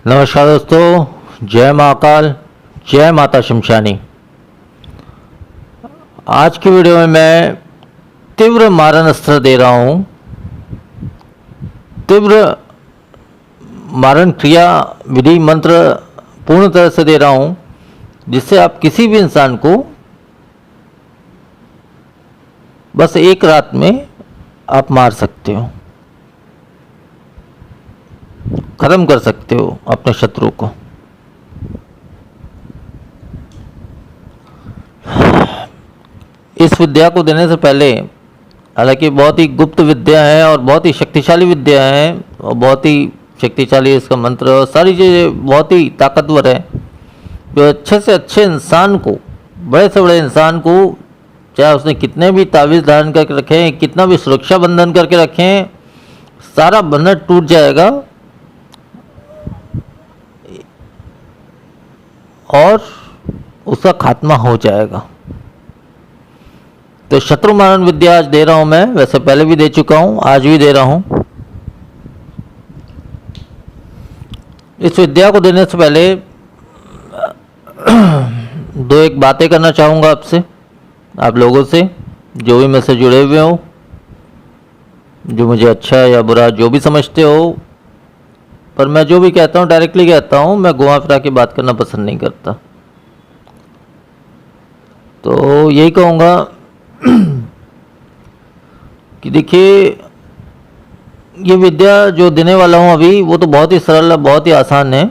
नमस्कार दोस्तों, जय महाकाल, जय माता शमशानी। आज की वीडियो में मैं तीव्र मारण अस्त्र दे रहा हूँ। तीव्र मारण क्रिया विधि मंत्र पूर्ण तरह से दे रहा हूँ, जिससे आप किसी भी इंसान को बस एक रात में आप मार सकते हो, खत्म कर सकते हो अपने शत्रु को। इस विद्या को देने से पहले, हालांकि बहुत ही गुप्त विद्या है और बहुत ही शक्तिशाली विद्या है और बहुत ही शक्तिशाली इसका मंत्र और सारी चीज़ें बहुत ही ताकतवर है, जो अच्छे से अच्छे इंसान को, बड़े से बड़े इंसान को, चाहे उसने कितने भी तावीज़ धारण करके रखे हैं, कितना भी सुरक्षा बंधन करके रखे हैं, सारा बंधन टूट जाएगा और उसका खात्मा हो जाएगा। तो शत्रु मारण विद्या आज दे रहा हूं मैं, वैसे पहले भी दे चुका हूं, आज भी दे रहा हूं। इस विद्या को देने से पहले दो एक बातें करना चाहूंगा आपसे, आप लोगों से, जो भी मेरे से जुड़े हुए हो, जो मुझे अच्छा या बुरा जो भी समझते हो। पर मैं जो भी कहता हूँ डायरेक्टली कहता हूँ, मैं घुमा फिरा के बात करना पसंद नहीं करता। तो यही कहूँगा कि देखिए, ये विद्या जो देने वाला हूँ अभी, वो तो बहुत ही सरल है, बहुत ही आसान है,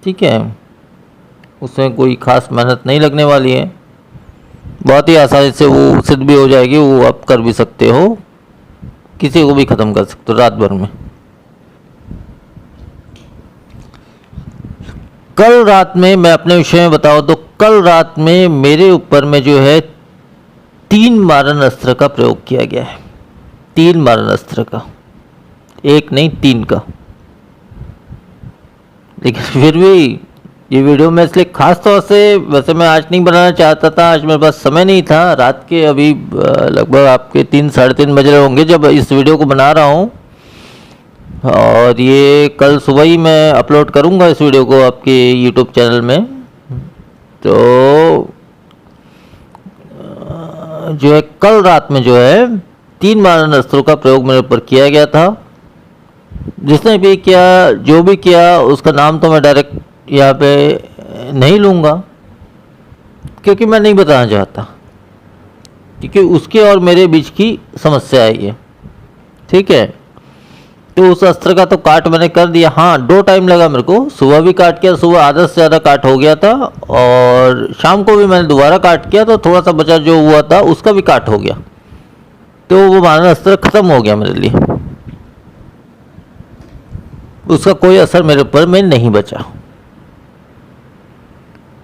ठीक है। उसमें कोई ख़ास मेहनत नहीं लगने वाली है, बहुत ही आसानी से वो सिद्ध भी हो जाएगी। वो आप कर भी सकते हो, किसी को भी ख़त्म कर सकते हो रात भर में। कल रात में मैं अपने विषय में बताऊं तो कल रात में मेरे ऊपर में जो है 3 मारण अस्त्र का प्रयोग किया गया है। 3 मारण अस्त्र का, एक नहीं 3 का। लेकिन फिर भी ये वीडियो मैं इसलिए खास तौर से, वैसे मैं आज नहीं बनाना चाहता था, आज मेरे पास समय नहीं था। रात के अभी लगभग आपके 3 साढ़े 3 बज रहे होंगे जब इस वीडियो को बना रहा हूँ, और ये कल सुबह ही मैं अपलोड करूँगा इस वीडियो को आपके यूट्यूब चैनल में। तो जो है कल रात में जो है 3 मारण अस्त्रों का प्रयोग मेरे ऊपर किया गया था। जिसने भी किया, जो भी किया, उसका नाम तो मैं डायरेक्ट यहाँ पे नहीं लूँगा, क्योंकि मैं नहीं बताना चाहता, क्योंकि उसके और मेरे बीच की समस्या है ये, ठीक है। तो उस अस्त्र का तो काट मैंने कर दिया। हाँ, 2 टाइम लगा मेरे को, सुबह भी काट किया, सुबह आधा से ज़्यादा काट हो गया था, और शाम को भी मैंने दोबारा काट किया तो थोड़ा सा बचा जो हुआ था उसका भी काट हो गया। तो वो मारण अस्त्र खत्म हो गया मेरे लिए, उसका कोई असर मेरे ऊपर में नहीं बचा।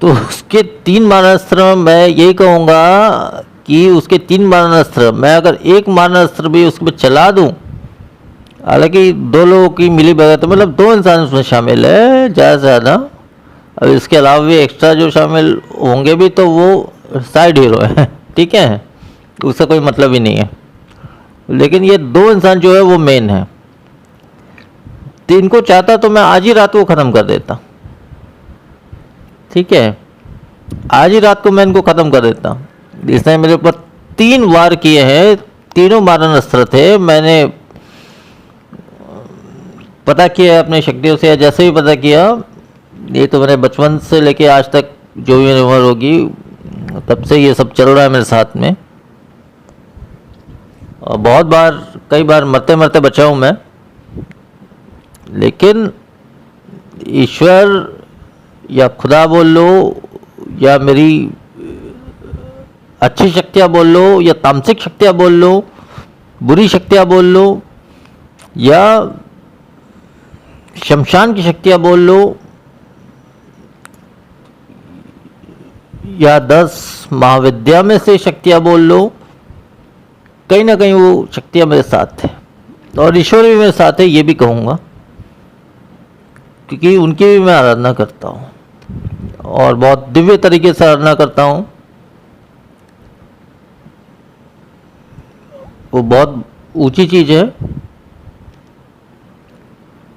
तो उसके 3 मारण अस्त्र, मैं यही कहूँगा कि उसके 3 मारण अस्त्र, मैं अगर एक मारण अस्त्र भी उसके पर चला दूँ, हालांकि 2 लोगों की मिली भगत, मतलब 2 इंसान उसमें शामिल है ज़्यादा से ज़्यादा। अब इसके अलावा भी एक्स्ट्रा जो शामिल होंगे भी तो वो साइड हीरो है, ठीक है, उसका कोई मतलब ही नहीं है। लेकिन ये 2 इंसान जो है वो मेन है। 3 को चाहता तो मैं आज ही रात को ख़त्म कर देता, ठीक है, आज ही रात को मैं इनको ख़त्म कर देता। इसने मेरे ऊपर 3 वार किए हैं, तीनों मारण अस्त्र थे। मैंने पता किया अपने शक्तियों से, जैसे भी पता किया, ये तो मैंने बचपन से लेके आज तक जो भी मेरी उम्र होगी तब से ये सब चल रहा है मेरे साथ में। और बहुत बार, कई बार मरते मरते बचा हूँ मैं, लेकिन ईश्वर या खुदा बोल लो, या मेरी अच्छी शक्तियाँ बोल लो, या तामसिक शक्तियाँ बोल लो, बुरी शक्तियाँ बोल लो, या शमशान की शक्तियाँ बोल लो, या 10 महाविद्या में से शक्तियाँ बोल लो, कहीं ना कहीं वो शक्तियाँ मेरे साथ है, और ईश्वर भी मेरे साथ है, ये भी कहूँगा, क्योंकि उनकी भी मैं आराधना करता हूँ और बहुत दिव्य तरीके से आराधना करता हूँ। वो बहुत ऊंची चीज़ है,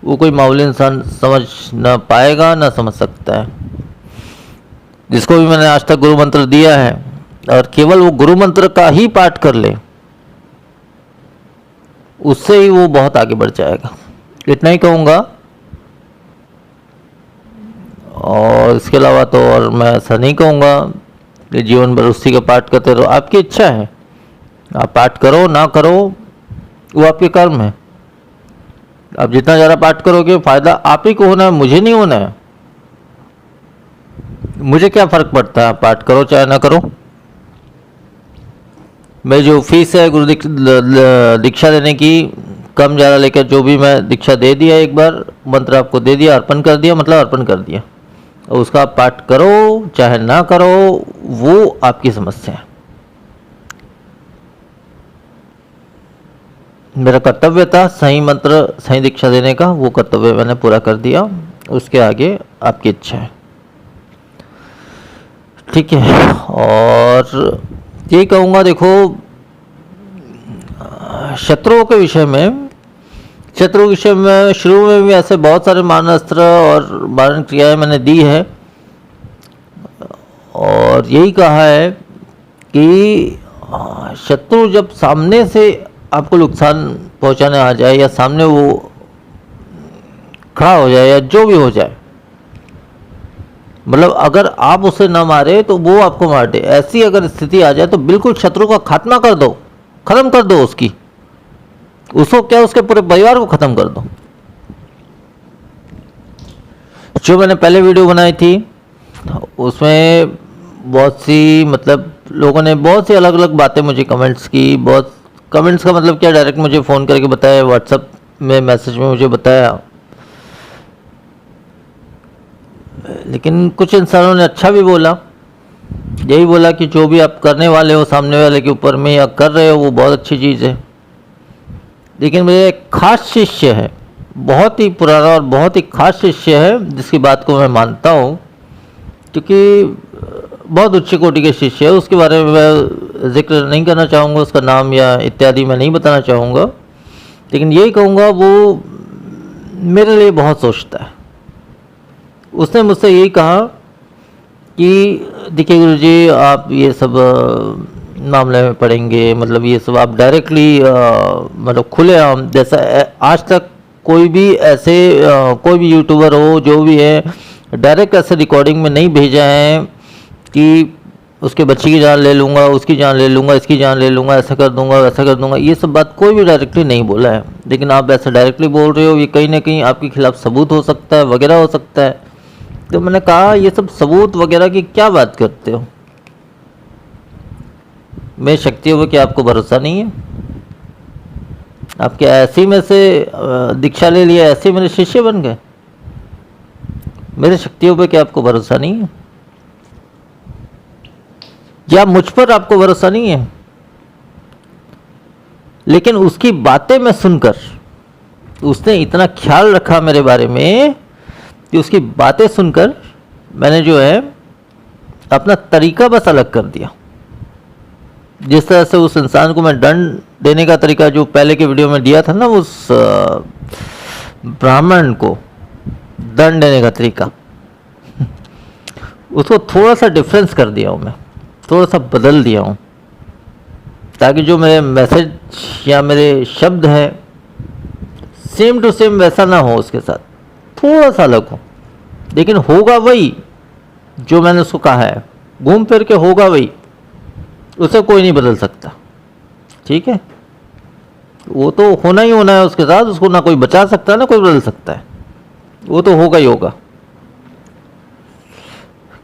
वो कोई मामूली इंसान समझ ना पाएगा, ना समझ सकता है। जिसको भी मैंने आज तक गुरु मंत्र दिया है और केवल वो गुरु मंत्र का ही पाठ कर ले, उससे ही वो बहुत आगे बढ़ जाएगा। इतना ही कहूँगा, और इसके अलावा तो और मैं ऐसा नहीं कहूँगा कि जीवन भर उसी का पाठ करते रहो। आपकी इच्छा है, आप पाठ करो ना करो, वो आपके कर्म है। आप जितना ज़्यादा पाठ करोगे फायदा आप ही को होना है, मुझे नहीं होना है। मुझे क्या फ़र्क पड़ता है, आप पाठ करो चाहे ना करो। मैं जो फीस है गुरु दीक्षा देने की, कम ज़्यादा लेकर जो भी मैं दीक्षा दे दिया, एक बार मंत्र आपको दे दिया, अर्पण कर दिया, मतलब अर्पण कर दिया, और उसका आप पाठ करो चाहे ना करो, वो आपकी समस्या है। मेरा कर्तव्य था सही मंत्र सही दीक्षा देने का, वो कर्तव्य मैंने पूरा कर दिया। उसके आगे आपकी इच्छा है, ठीक है। और ये कहूँगा, देखो शत्रुओं के विषय में, शत्रु विषय में शुरू में भी ऐसे बहुत सारे मारण अस्त्र और मारण क्रियाएं मैंने दी है, और यही कहा है कि शत्रु जब सामने से आपको नुकसान पहुंचाने आ जाए, या सामने वो खड़ा हो जाए, या जो भी हो जाए, मतलब अगर आप उसे ना मारे तो वो आपको मार दे, ऐसी अगर स्थिति आ जाए तो बिल्कुल शत्रु का खात्मा कर दो, खत्म कर दो उसको क्या, उसके पूरे परिवार को खत्म कर दो। जो मैंने पहले वीडियो बनाई थी उसमें बहुत सी, मतलब लोगों ने बहुत सी अलग अलग बातें मुझे कमेंट्स की, बहुत कमेंट्स का मतलब क्या, डायरेक्ट मुझे फ़ोन करके बताया, व्हाट्सएप में मैसेज में मुझे बताया। लेकिन कुछ इंसानों ने अच्छा भी बोला, यही बोला कि जो भी आप करने वाले हो सामने वाले के ऊपर में या कर रहे हो वो बहुत अच्छी चीज़ है। लेकिन मेरे एक खास शिष्य है, बहुत ही पुराना और बहुत ही खास शिष्य है, जिसकी बात को मैं मानता हूँ, क्योंकि बहुत उच्च कोटि के शिष्य है। उसके बारे में मैं जिक्र नहीं करना चाहूँगा, उसका नाम या इत्यादि मैं नहीं बताना चाहूँगा, लेकिन यही कहूँगा वो मेरे लिए बहुत सोचता है। उसने मुझसे यही कहा कि देखिए गुरुजी, आप ये सब मामले में पढ़ेंगे, मतलब ये सब आप डायरेक्टली मतलब खुलेआम, जैसा आज तक कोई भी ऐसे कोई भी यूट्यूबर हो जो भी है, डायरेक्ट ऐसे रिकॉर्डिंग में नहीं भेजा है कि उसके बच्चे की जान ले लूँगा, उसकी जान ले लूँगा, इसकी जान ले लूँगा, ऐसा कर दूँगा वैसा कर दूँगा, ये सब बात कोई भी डायरेक्टली नहीं बोला है। लेकिन आप ऐसे डायरेक्टली बोल रहे हो, ये कहीं ना कहीं आपके खिलाफ सबूत हो सकता है, वगैरह हो सकता है। तो मैंने कहा ये सब सबूत वगैरह की क्या बात करते हो, मेरी शक्तियों पे क्या आपको भरोसा नहीं है? आप क्या ऐसे ही में से दीक्षा ले लिया, ऐसे ही मेरे शिष्य बन गए? मेरे शक्तियों पे क्या आपको भरोसा नहीं है? या मुझ पर आपको भरोसा नहीं है? लेकिन उसकी बातें मैं सुनकर, उसने इतना ख्याल रखा मेरे बारे में कि उसकी बातें सुनकर मैंने जो है अपना तरीका बस अलग कर दिया। जिस तरह से उस इंसान को मैं दंड देने का तरीका जो पहले के वीडियो में दिया था ना, उस ब्राह्मण को दंड देने का तरीका, उसको थोड़ा सा डिफरेंस कर दिया हूँ मैं, थोड़ा सा बदल दिया हूँ, ताकि जो मेरे मैसेज या मेरे शब्द हैं सेम टू सेम वैसा ना हो, उसके साथ थोड़ा सा अलग हो, लेकिन होगा वही जो मैंने उसको कहा है, घूम फिर के होगा वही, उसे कोई नहीं बदल सकता। ठीक है, वो तो होना ही होना है उसके साथ, उसको ना कोई बचा सकता है ना कोई बदल सकता है, वो तो होगा ही होगा।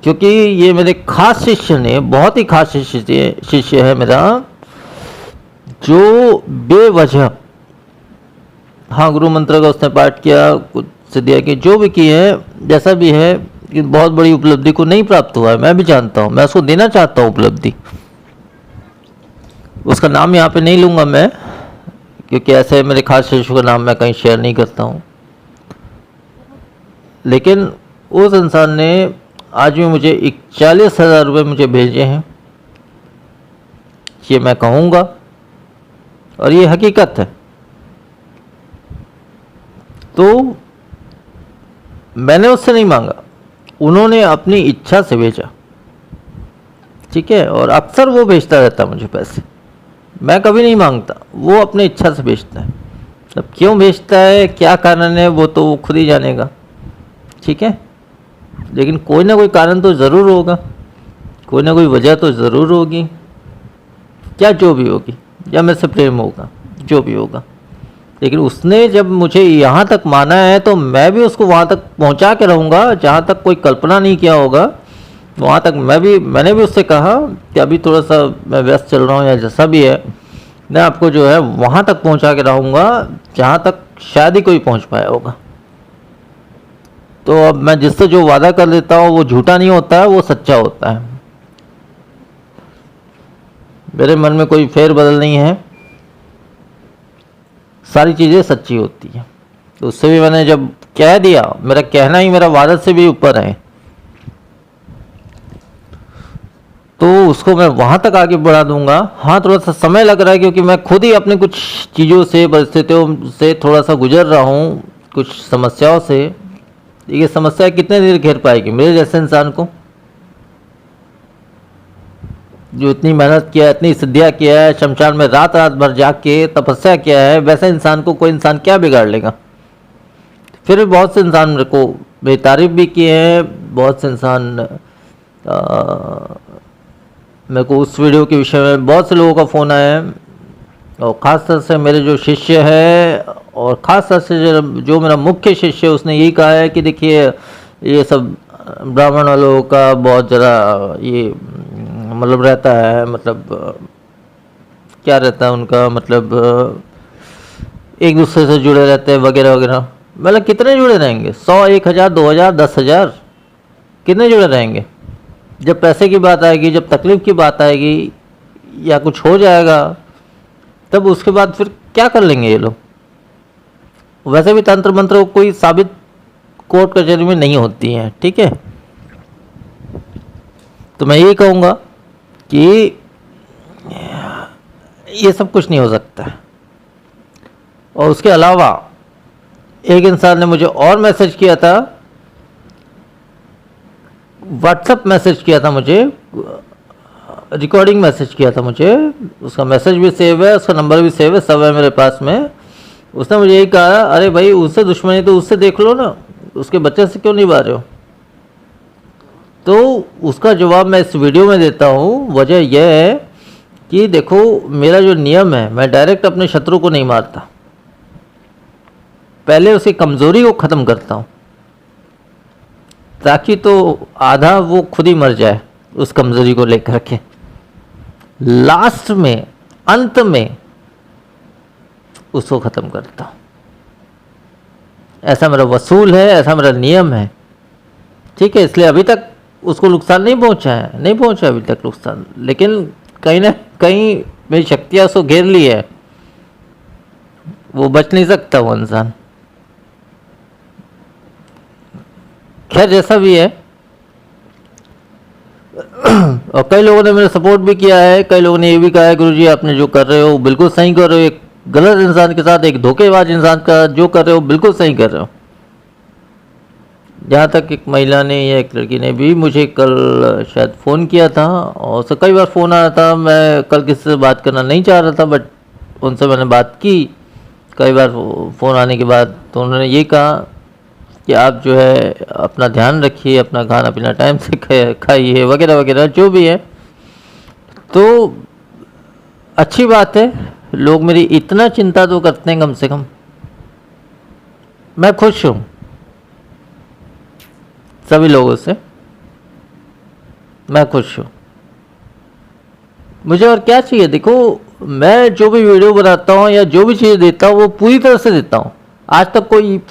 क्योंकि ये मेरे खास शिष्य ने, बहुत ही खास शिष्य है मेरा, जो बेवजह, हाँ गुरु मंत्र का उसने पाठ किया, कुछ सिद्धियाँ की, जो भी की है, जैसा भी है, कि बहुत बड़ी उपलब्धि को नहीं प्राप्त हुआ है, मैं भी जानता हूँ, मैं उसको देना चाहता हूँ उपलब्धि। उसका नाम यहाँ पे नहीं लूँगा मैं, क्योंकि ऐसे मेरे खास शिष्य का नाम मैं कहीं शेयर नहीं करता हूँ। लेकिन उस इंसान ने आज भी मुझे 41,000 रुपये मुझे भेजे हैं, ये मैं कहूँगा, और ये हकीकत है। तो मैंने उससे नहीं मांगा, उन्होंने अपनी इच्छा से भेजा, ठीक है। और अक्सर वो भेजता रहता है मुझे पैसे, मैं कभी नहीं मांगता, वो अपनी इच्छा से भेजता है। अब क्यों भेजता है, क्या कारण है, वो तो वो खुद ही जानेगा, ठीक है। लेकिन कोई ना कोई कारण तो ज़रूर होगा, कोई ना कोई वजह तो ज़रूर होगी, क्या जो भी होगी, या मेरे से प्रेम होगा, जो भी होगा। लेकिन उसने जब मुझे यहाँ तक माना है तो मैं भी उसको वहाँ तक पहुँचा के रहूँगा जहाँ तक कोई कल्पना नहीं किया होगा। वहाँ तक मैंने भी उससे कहा कि अभी थोड़ा सा मैं व्यस्त चल रहा हूँ या जैसा भी है, मैं आपको जो है वहाँ तक पहुँचा के रहूँगा जहाँ तक शायद ही कोई पहुँच पाया होगा। तो अब मैं जिससे जो वादा कर लेता हूँ वो झूठा नहीं होता है, वो सच्चा होता है। मेरे मन में कोई फेर बदल नहीं है, सारी चीज़ें सच्ची होती हैं। तो उससे भी मैंने जब कह दिया, मेरा कहना ही मेरा वादा से भी ऊपर है, तो उसको मैं वहाँ तक आगे बढ़ा दूंगा। हाँ, थोड़ा सा समय लग रहा है क्योंकि मैं खुद ही अपने कुछ चीज़ों से, परिस्थितियों से थोड़ा सा गुजर रहा हूँ, कुछ समस्याओं से। ये समस्या कितने देर घेर पाएगी मेरे जैसे इंसान को, जो इतनी मेहनत किया है, इतनी सिद्धियाँ किया है, शमशान में रात रात भर जाग के तपस्या किया है, वैसे इंसान को कोई इंसान क्या बिगाड़ लेगा। फिर भी बहुत से इंसान मेरी तारीफ भी किए हैं, बहुत से इंसान मेरे को उस वीडियो के विषय में बहुत से लोगों का फ़ोन आया है, और ख़ास तौर से मेरे जो शिष्य है, और ख़ास तौर से जो मेरा मुख्य शिष्य है, उसने यही कहा है कि देखिए ये सब ब्राह्मण वालों का बहुत ज़रा ये मतलब रहता है, मतलब क्या रहता है उनका, मतलब एक दूसरे से जुड़े रहते हैं वगैरह वगैरह। मतलब कितने जुड़े रहेंगे, 100, 1000, 2000, 10,000, कितने जुड़े रहेंगे। जब पैसे की बात आएगी, जब तकलीफ़ की बात आएगी, या कुछ हो जाएगा, तब उसके बाद फिर क्या कर लेंगे ये लोग। वैसे भी तंत्र मंत्र कोई साबित कोर्ट कचहरी में नहीं होती हैं, ठीक है। तो मैं यही कहूँगा कि ये सब कुछ नहीं हो सकता। और उसके अलावा एक इंसान ने मुझे और मैसेज किया था, व्हाट्सएप मैसेज किया था मुझे, रिकॉर्डिंग मैसेज किया था मुझे, उसका मैसेज भी सेव है, उसका नंबर भी सेव है, सब है मेरे पास में। उसने मुझे यही कहा, अरे भाई उससे दुश्मनी तो उससे देख लो ना, उसके बच्चे से क्यों निभा रहे हो। तो उसका जवाब मैं इस वीडियो में देता हूँ। वजह यह है कि देखो मेरा जो नियम है, मैं डायरेक्ट अपने शत्रु को नहीं मारता, पहले उसकी कमज़ोरी को ख़त्म करता हूँ, ताकि तो आधा वो खुद ही मर जाए उस कमज़ोरी को लेकर के। लास्ट में, अंत में उसको ख़त्म करता हूँ। ऐसा मेरा वसूल है, ऐसा मेरा नियम है, ठीक है। इसलिए अभी तक उसको नुकसान नहीं पहुंचा है, नहीं पहुंचा अभी तक नुकसान, लेकिन कहीं ना कहीं मेरी शक्तियाँ उसको घेर ली है, वो बच नहीं सकता वो इंसान। खैर जैसा भी है, और कई लोगों ने मेरा सपोर्ट भी किया है, कई लोगों ने ये भी कहा है गुरुजी आपने जो कर रहे हो बिल्कुल सही कर रहे हो, एक गलत इंसान के साथ, एक धोखेबाज इंसान का जो कर रहे हो बिल्कुल सही कर रहे हो। जहाँ तक एक महिला ने या एक लड़की ने भी मुझे कल शायद फ़ोन किया था, और उससे कई बार फ़ोन आया था, मैं कल किसी से बात करना नहीं चाह रहा था, बट उनसे मैंने बात की कई बार फ़ोन आने के बाद। तो उन्होंने ये कहा कि आप जो है अपना ध्यान रखिए, अपना खाना पीना टाइम से खाइए वगैरह वगैरह, जो भी है। तो अच्छी बात है, लोग मेरी इतना चिंता तो करते हैं, कम से कम मैं खुश हूँ सभी लोगों से, मैं खुश हूँ। मुझे और क्या चाहिए। देखो मैं जो भी वीडियो बनाता हूँ या जो भी चीज़ देता हूँ वो पूरी तरह से देता हूँ। आज तक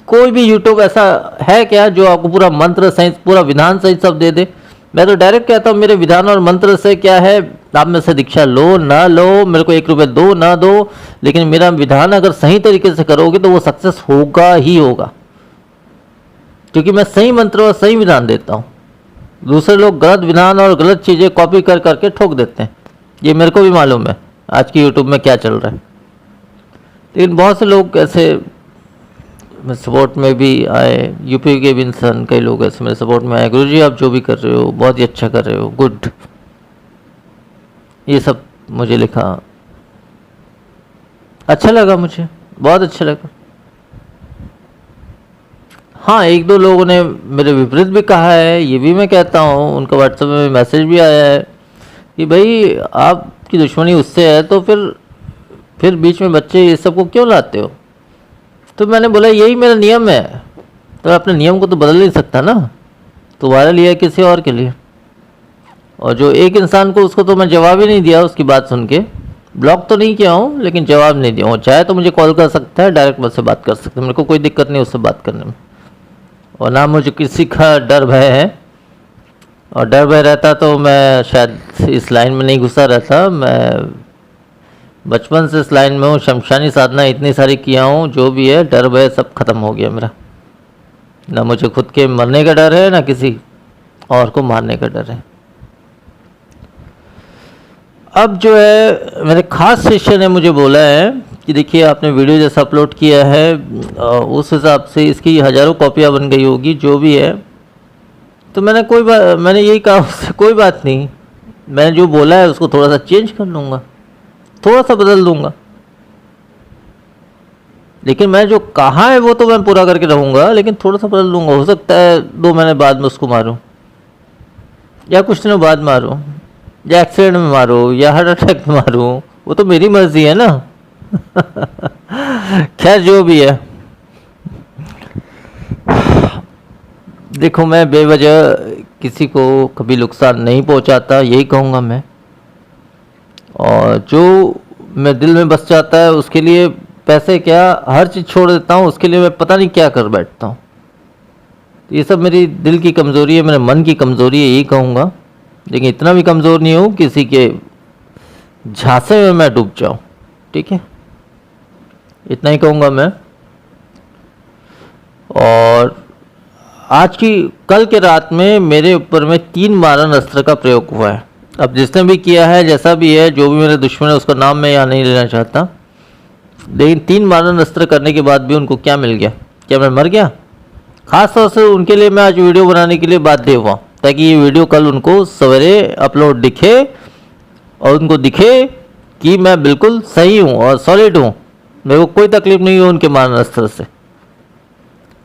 कोई भी यूट्यूब ऐसा है क्या जो आपको पूरा मंत्र सहित, पूरा विधान सहित सब दे दे। मैं तो डायरेक्ट कहता हूँ मेरे विधान और मंत्र से क्या है, आप में से दीक्षा लो ना लो, मेरे को 1 रुपये दो ना दो, लेकिन मेरा विधान अगर सही तरीके से करोगे तो वो सक्सेस होगा ही होगा, क्योंकि मैं सही मंत्र और सही विधान देता हूँ। दूसरे लोग गलत विधान और गलत चीज़ें कॉपी कर करके ठोक देते हैं, ये मेरे को भी मालूम है आज की यूट्यूब में क्या चल रहा है। लेकिन बहुत से लोग ऐसे सपोर्ट में भी आए, यूपी के भी इंसान कई लोग ऐसे मेरे सपोर्ट में आए, गुरुजी आप जो भी कर रहे हो बहुत ही अच्छा कर रहे हो, गुड, ये सब मुझे लिखा। अच्छा लगा, मुझे बहुत अच्छा लगा। हाँ, एक दो लोगों ने मेरे विपरीत भी कहा है, ये भी मैं कहता हूँ, उनका व्हाट्सएप में मैसेज भी आया है कि भाई आपकी दुश्मनी उससे है तो फिर बीच में बच्चे ये सब को क्यों लाते हो। तो मैंने बोला यही मेरा नियम है, तो अपने नियम को तो बदल नहीं सकता ना, तुम्हारे लिए किसी और के लिए। और जो एक इंसान को, उसको तो मैं जवाब ही नहीं दिया, उसकी बात सुन के ब्लॉक तो नहीं किया हूँ लेकिन जवाब नहीं दिया हूँ। चाहे तो मुझे कॉल कर सकता है, डायरेक्ट मुझसे बात कर सकते हैं, मेरे को कोई दिक्कत नहीं उससे बात करने में, और ना मुझे किसी का डर भय है। और डर भय रहता तो मैं शायद इस लाइन में नहीं घुसा रहता। मैं बचपन से इस लाइन में हूँ, शमशानी साधना इतनी सारी किया हूँ, जो भी है डर भय सब खत्म हो गया मेरा। ना मुझे खुद के मरने का डर है, ना किसी और को मारने का डर है। अब जो है मेरे खास शिष्य ने मुझे बोला है कि देखिए आपने वीडियो जैसा अपलोड किया है उस हिसाब से इसकी हज़ारों कॉपियाँ बन गई होगी, जो भी है। तो मैंने यही कहा उससे, कोई बात नहीं, मैंने जो बोला है उसको थोड़ा सा चेंज कर लूँगा, थोड़ा सा बदल दूंगा, लेकिन मैं जो कहा है वो तो मैं पूरा करके रहूँगा, लेकिन थोड़ा सा बदल दूंगा। हो सकता है 2 महीने बाद में उसको मारूं, या कुछ दिनों बाद मारूं, या एक्सीडेंट में मारूं, या हार्ट अटैक में मारूं, वो तो मेरी मर्जी है ना। खैर जो भी है, देखो मैं बेवजह किसी को कभी नुकसान नहीं पहुंचाता, यही कहूँगा मैं। और जो मैं दिल में बस जाता है उसके लिए पैसे क्या हर चीज़ छोड़ देता हूँ, उसके लिए मैं पता नहीं क्या कर बैठता हूँ। ये सब मेरी दिल की कमज़ोरी है, मेरे मन की कमज़ोरी है, यही कहूँगा। लेकिन इतना भी कमज़ोर नहीं हूँ किसी के झांसे में मैं डूब जाऊँ, ठीक है, इतना ही कहूँगा मैं। और कल के रात में मेरे ऊपर में 3 मारन अस्त्र का प्रयोग हुआ है। अब जिसने भी किया है, जैसा भी है, जो भी मेरे दुश्मन है, उसका नाम मैं यहाँ नहीं लेना चाहता, लेकिन 3 मारन अस्त्र करने के बाद भी उनको क्या मिल गया? क्या मैं मर गया? खास तौर से उनके लिए मैं आज वीडियो बनाने के लिए बाध्य हुआ, ताकि ये वीडियो कल उनको सवेरे अपलोड दिखे और उनको दिखे कि मैं बिल्कुल सही हूँ और सॉलिड हूँ, मेरे को कोई तकलीफ नहीं हुई उनके मारन अस्त्र से।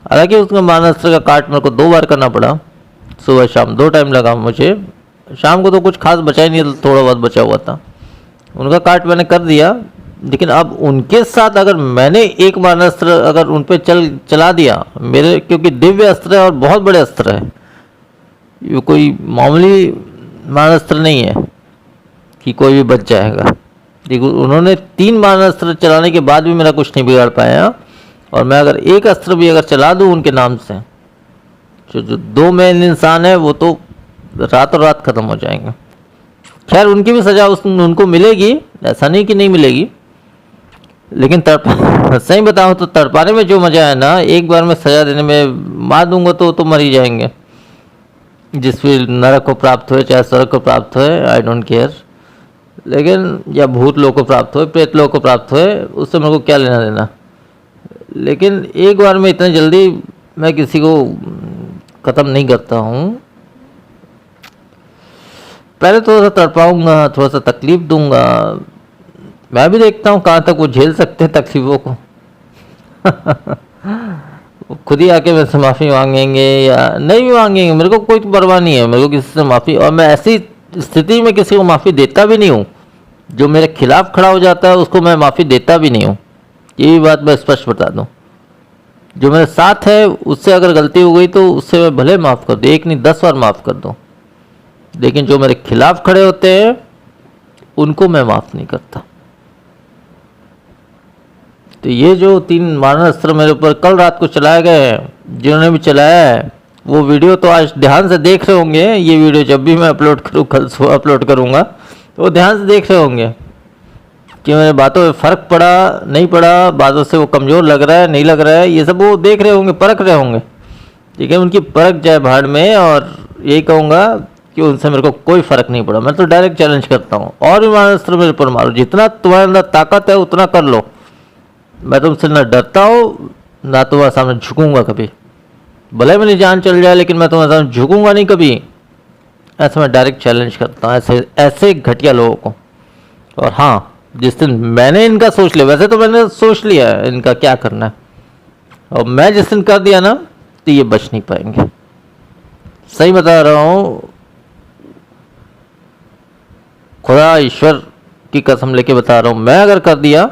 हालांकि उसका मारन अस्त्र का काट मेरे को 2 बार करना पड़ा, सुबह शाम 2 टाइम लगा मुझे। शाम को तो कुछ खास बचा ही नहीं, थोड़ा बहुत बचा हुआ था। उनका काट मैंने कर दिया, लेकिन अब उनके साथ अगर मैंने एक मारणास्त्र अगर उन पे चला दिया मेरे, क्योंकि दिव्य अस्त्र है और बहुत बड़े अस्त्र है, ये कोई मामूली मारणास्त्र नहीं है कि कोई भी बच जाएगा। देखो उन्होंने 3 मारणास्त्र चलाने के बाद भी मेरा कुछ नहीं बिगाड़ पाया, और मैं अगर एक अस्त्र भी अगर चला दूँ उनके नाम से, जो 2 मेन इंसान है वो तो रातों रात खत्म हो जाएंगे। खैर उनकी भी सजा उनको मिलेगी, ऐसा नहीं कि नहीं मिलेगी, लेकिन सही बताऊं तो तड़पाने में जो मज़ा है ना, एक बार में सजा देने में, मार दूंगा तो मर ही जाएंगे। जिस भी नरक को प्राप्त हुए, चाहे स्वर्ग को प्राप्त हुए, आई डोंट केयर, लेकिन या भूत लोग को प्राप्त हुए, प्रेत लोग को प्राप्त हुए, उससे मेरे को क्या लेना देना। लेकिन एक बार में इतनी जल्दी मैं किसी को ख़त्म नहीं करता हूँ। पहले थोड़ा सा तड़पाऊंगा, थोड़ा सा तकलीफ दूंगा, मैं भी देखता हूँ कहाँ तक वो झेल सकते हैं तकलीफ़ों को। खुद ही आके मेरे से माफ़ी मांगेंगे या नहीं भी मांगेंगे, मेरे को कोई परवाह नहीं है, मेरे को किसी से माफ़ी, और मैं ऐसी स्थिति में किसी को माफ़ी देता भी नहीं हूँ। जो मेरे खिलाफ खड़ा हो जाता है उसको मैं माफ़ी देता भी नहीं हूँ, ये भी बात मैं स्पष्ट बता दूँ। जो मेरे साथ है उससे अगर गलती हो गई तो उससे मैं भले माफ़ कर दूँ, 1 नहीं 10 बार माफ़ कर दूँ, लेकिन जो मेरे खिलाफ खड़े होते हैं उनको मैं माफ़ नहीं करता। तो ये जो 3 मारन अस्त्र मेरे ऊपर कल रात को चलाए गए हैं, जिन्होंने भी चलाया है वो वीडियो तो आज ध्यान से देख रहे होंगे। ये वीडियो जब भी मैं अपलोड करूँ, कल सुबह अपलोड करूँगा, तो वो ध्यान से देख रहे होंगे कि मेरे बातों में फ़र्क पड़ा नहीं पड़ा, बातों से वो कमज़ोर लग रहा है नहीं लग रहा है, ये सब वो देख रहे होंगे, परख रहे होंगे। ठीक है, उनकी परख जाए भाड़ में। और यही कहूँगा कि उनसे मेरे को कोई फ़र्क नहीं पड़ा। मैं तो डायरेक्ट चैलेंज करता हूँ, और भी मारन अस्त्र मेरे ऊपर मारो, जितना तुम्हारे अंदर ताकत है उतना कर लो। मैं तुमसे न डरता हूँ ना तुम्हारे सामने झुकूंगा कभी, भले मेरी जान चल जाए लेकिन मैं तुम्हारे सामने झुकूंगा नहीं कभी। ऐसा मैं डायरेक्ट चैलेंज करता हूँ ऐसे ऐसे घटिया लोगों को। और हाँ, जिस दिन मैंने इनका सोच लिया, वैसे तो मैंने सोच लिया है इनका क्या करना है, और मैं जिस दिन कर दिया ना तो ये बच नहीं पाएंगे। सही बता रहा हूँ, खुदा ईश्वर की कसम लेके बता रहा हूँ, मैं अगर कर दिया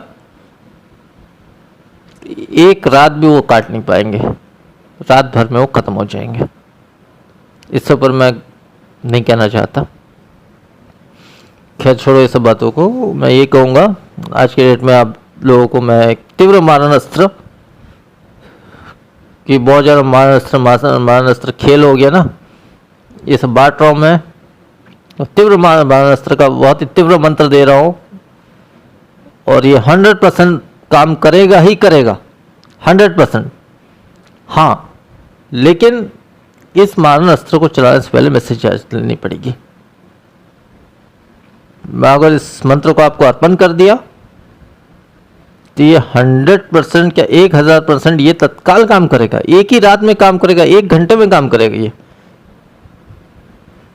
एक रात भी वो काट नहीं पाएंगे, रात भर में वो खत्म हो जाएंगे। इससे ऊपर मैं नहीं कहना चाहता। खैर छोड़ो ये सब बातों को। मैं ये कहूँगा आज के डेट में आप लोगों को मैं एक तीव्र मारणास्त्र कि बहुत ज़्यादा मारणास्त्र खेल हो गया ना, ये सब बांट रहा हूँ मैं। तो तीव्र मारणास्त्र का बहुत ही तीव्र मंत्र दे रहा हूँ, और ये 100% काम करेगा ही करेगा, 100%। हाँ, लेकिन इस मारणास्त्र को चलाने से पहले मैसेज चार्ज लेनी पड़ेगी। मैं अगर इस मंत्र को आपको अर्पण कर दिया तो ये 100% क्या 1000% ये तत्काल काम करेगा, एक ही रात में काम करेगा, 1 घंटे में काम करेगा ये।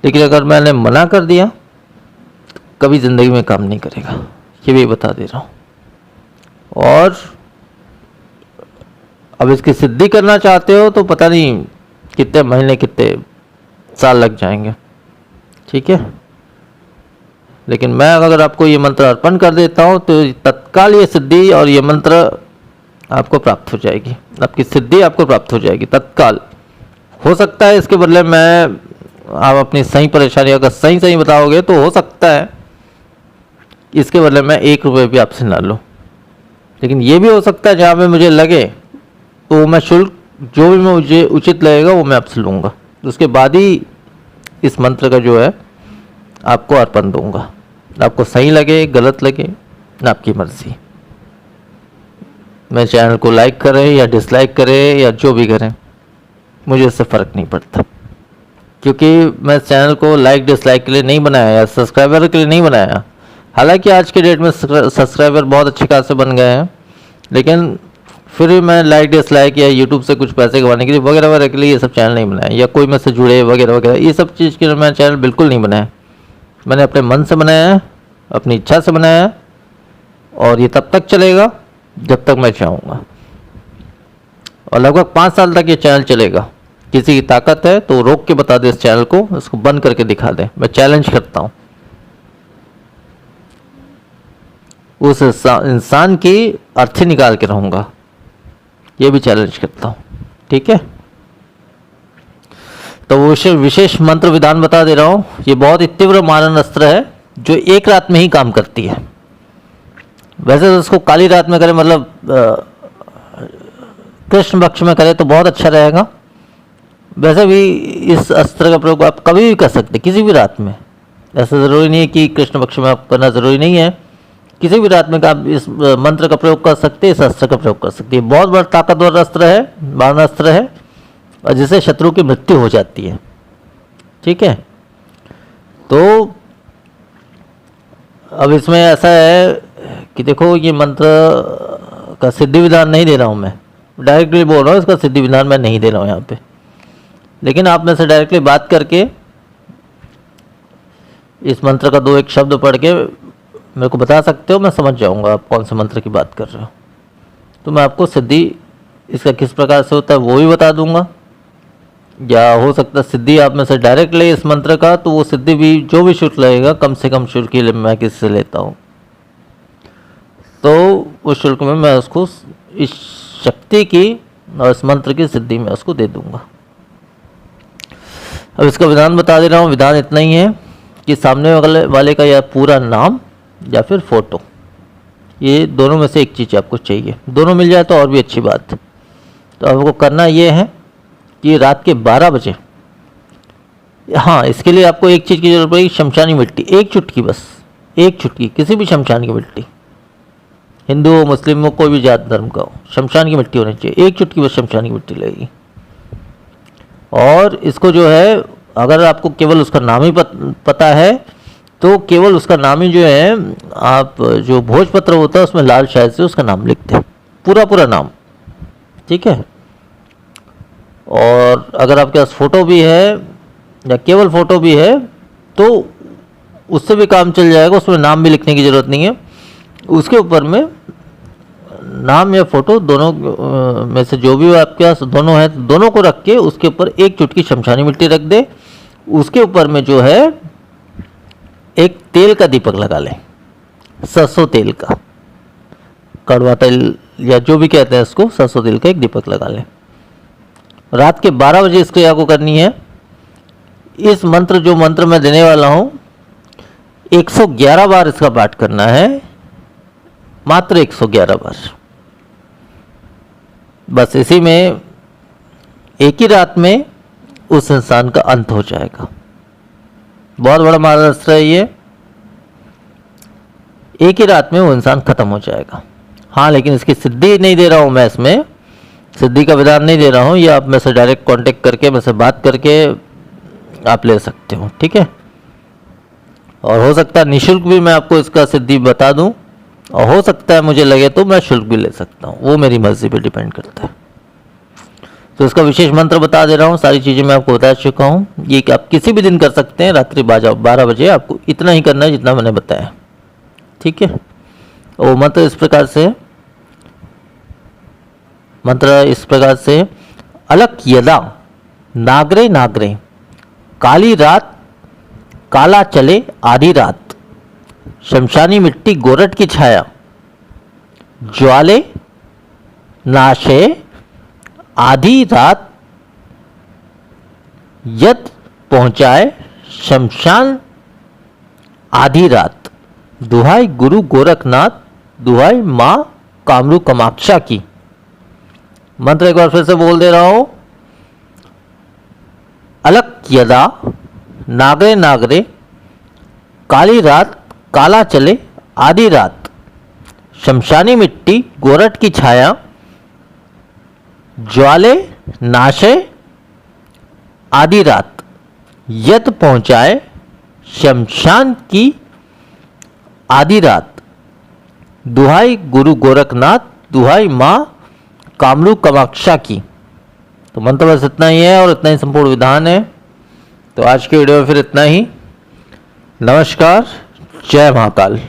लेकिन अगर मैंने मना कर दिया तो कभी ज़िंदगी में काम नहीं करेगा, ये भी बता दे रहा हूँ। और अब इसकी सिद्धि करना चाहते हो तो पता नहीं कितने महीने कितने साल लग जाएंगे, ठीक है। लेकिन मैं अगर आपको ये मंत्र अर्पण कर देता हूँ तो तत्काल ये सिद्धि और ये मंत्र आपको प्राप्त हो जाएगी, आपकी सिद्धि आपको प्राप्त हो जाएगी तत्काल। हो सकता है इसके बदले मैं आप अपनी सही परेशानी अगर सही सही बताओगे तो हो सकता है इसके बदले मैं 1 रुपये भी आपसे ना लूँ। लेकिन ये भी हो सकता है जहाँ पे मुझे लगे तो मैं शुल्क जो भी मुझे उचित लगेगा वो मैं आपसे लूँगा, उसके बाद ही इस मंत्र का जो है आपको अर्पण दूंगा। आपको सही लगे गलत लगे ना, आपकी मर्जी। मैं चैनल को लाइक करें या डिसलाइक करें या जो भी करें, मुझे इससे फ़र्क नहीं पड़ता, क्योंकि मैं चैनल को लाइक डिसलाइक के लिए नहीं बनाया या सब्सक्राइबर के लिए नहीं बनाया। हालांकि आज के डेट में सब्सक्राइबर बहुत अच्छे खासे बन गए हैं, लेकिन फिर भी मैं लाइक डिसलाइक या यूट्यूब से कुछ पैसे कमाने के लिए वगैरह वगैरह के लिए ये सब चैनल नहीं बनाया, या कोई में से जुड़े वगैरह वगैरह, ये सब चीज़ के लिए मैं चैनल बिल्कुल नहीं बनाया। मैंने अपने मन से बनाया है, अपनी इच्छा से बनाया है, और ये तब तक चलेगा जब तक मैं चाहूँगा। और लगभग 5 साल तक ये चैनल चलेगा। किसी की ताकत है तो रोक के बता दे इस चैनल को, इसको बंद करके दिखा दे। मैं चैलेंज करता हूँ उस इंसान की अर्थी निकाल के रहूँगा, ये भी चैलेंज करता हूँ, ठीक है। तो वो विशेष मंत्र विधान बता दे रहा हूँ। ये बहुत ही तीव्र मारण अस्त्र है जो 1 रात में ही काम करती है। वैसे तो उसको काली रात में करें, मतलब कृष्ण पक्ष में करें तो बहुत अच्छा रहेगा। वैसे भी इस अस्त्र का प्रयोग आप कभी भी कर सकते हैं, किसी भी रात में। ऐसा ज़रूरी नहीं है कि कृष्ण पक्ष में आप करना ज़रूरी नहीं है, किसी भी रात में आप इस मंत्र का प्रयोग कर सकते हैं, इस अस्त्र का प्रयोग कर सकते हैं। बहुत बड़ा ताकतवर अस्त्र है, मारण अस्त्र है, और जिससे शत्रु की मृत्यु हो जाती है, ठीक है। तो अब इसमें ऐसा है कि देखो, ये मंत्र का सिद्धि विधान नहीं दे रहा हूँ मैं, डायरेक्टली बोल रहा हूँ, इसका सिद्धि विधान मैं नहीं दे रहा हूँ यहाँ पे। लेकिन आप में से डायरेक्टली बात करके इस मंत्र का 2-1 शब्द पढ़ के मेरे को बता सकते हो, मैं समझ जाऊँगा आप कौन से मंत्र की बात कर रहे हो। तो मैं आपको सिद्धि इसका किस प्रकार से होता है वो भी बता दूंगा, या हो सकता है सिद्धि आप में से डायरेक्ट ले इस मंत्र का, तो वो सिद्धि भी जो भी शुल्क लगेगा कम से कम शुल्क के लिए मैं किससे लेता हूँ, तो उस शुल्क में मैं उसको इस शक्ति की और इस मंत्र की सिद्धि में उसको दे दूंगा। अब इसका विधान बता दे रहा हूँ। विधान इतना ही है कि सामने वाले का या पूरा नाम या फिर फ़ोटो, ये दोनों में से एक चीज़ आपको चाहिए। दोनों मिल जाए तो और भी अच्छी बात। तो आपको करना ये है कि रात के 12 बजे, हाँ, इसके लिए आपको एक चीज़ की जरूरत पड़ेगी, शमशानी मिट्टी, 1 चुटकी, बस 1 चुटकी, किसी भी शमशान की मिट्टी, हिंदू हो मुस्लिम हो कोई भी जात धर्म का हो, शमशान की मिट्टी होनी चाहिए। 1 चुटकी बस शमशान की मिट्टी लगेगी। और इसको जो है, अगर आपको केवल उसका नाम ही पता है तो केवल उसका नाम ही जो है, आप जो भोजपत्र होता है उसमें लाल शाही से उसका नाम लिख दें, पूरा नाम, ठीक है। और अगर आपके पास फ़ोटो भी है या केवल फ़ोटो भी है तो उससे भी काम चल जाएगा, उसमें नाम भी लिखने की ज़रूरत नहीं है। उसके ऊपर में नाम या फ़ोटो दोनों में से जो भी आपके पास दोनों है, दोनों को रख के उसके ऊपर एक चुटकी शमशानी मिट्टी रख दे। उसके ऊपर में जो है एक तेल का दीपक लगा लें, सरसों तेल का, कड़वा तेल या जो भी कहते हैं उसको, सरसों तेल का एक दीपक लगा लें। रात के 12 बजे इस क्रिया को करनी है। इस मंत्र, जो मंत्र मैं देने वाला हूँ, 111 बार इसका पाठ करना है, मात्र 111 बार। बस इसी में एक ही रात में उस इंसान का अंत हो जाएगा। बहुत बड़ा महाराष्ट्र है ये, एक ही रात में वो इंसान खत्म हो जाएगा। हाँ, लेकिन इसकी सिद्धि नहीं दे रहा हूँ मैं, इसमें सिद्धि का विधान नहीं दे रहा हूँ। ये आप मेरे से डायरेक्ट कांटेक्ट करके, मेरे से बात करके आप ले सकते हो, ठीक है। और हो सकता है निःशुल्क भी मैं आपको इसका सिद्धि बता दूं, और हो सकता है मुझे लगे तो मैं शुल्क भी ले सकता हूँ, वो मेरी मर्जी पे डिपेंड करता है। तो इसका विशेष मंत्र बता दे रहा हूँ, सारी चीज़ें मैं आपको बता चुका हूँ। ये कि आप किसी भी दिन कर सकते हैं, रात्रि 12 बजे आपको इतना ही करना है जितना मैंने बताया, ठीक है। और मंत्र इस प्रकार से, अलक यदा नागरे नागरे काली रात काला चले आधी रात, शमशानी मिट्टी गोरट की छाया, ज्वाले नाशे आधी रात, यद पहुंचाए शमशान आधी रात, दुहाई गुरु गोरखनाथ, दुहाई माँ कामरू कामाक्षा की। मंत्र एक बार फिर से बोल दे रहा हूं। अलक यदा नागरे नागरे काली रात काला चले आधी रात, शमशानी मिट्टी गोरट की छाया, ज्वाले नाशे आधी रात, यद पहुंचाए शमशान की आधी रात, दुहाई गुरु गोरखनाथ, दुहाई माँ कामरू कामाक्षा की। तो मंत्र बस इतना ही है और इतना ही संपूर्ण विधान है। तो आज के वीडियो में फिर इतना ही। नमस्कार, जय महाकाल।